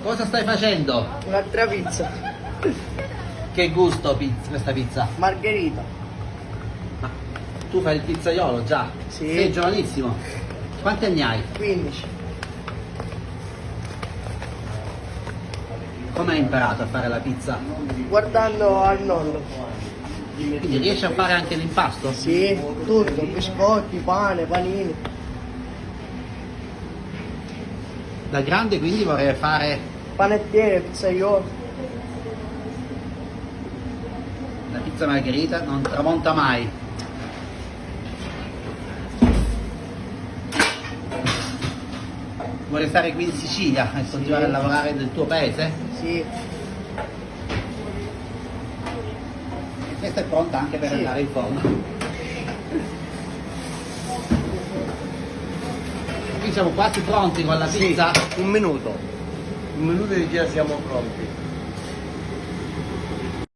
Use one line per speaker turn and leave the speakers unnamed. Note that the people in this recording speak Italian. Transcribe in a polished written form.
Cosa stai facendo?
Un'altra pizza.
Che gusto questa pizza?
Margherita.
Ma tu fai il pizzaiolo già?
Sì.
Sei giovanissimo. Quanti anni hai?
15.
Come hai imparato a fare la pizza?
Guardando al nonno.
Quindi riesci a fare anche l'impasto?
Sì, tutto. Biscotti, pane, panini.
Da grande quindi vorrei fare
Panettiere, pizzaiolo.
la pizza margherita, non tramonta mai. Vuoi restare qui in Sicilia e continuare a lavorare nel tuo paese?
Sì.
E questa è pronta anche per
Sì.
andare in forno. Qui siamo quasi pronti con la pizza.
Un minuto. Un minuto e già siamo pronti.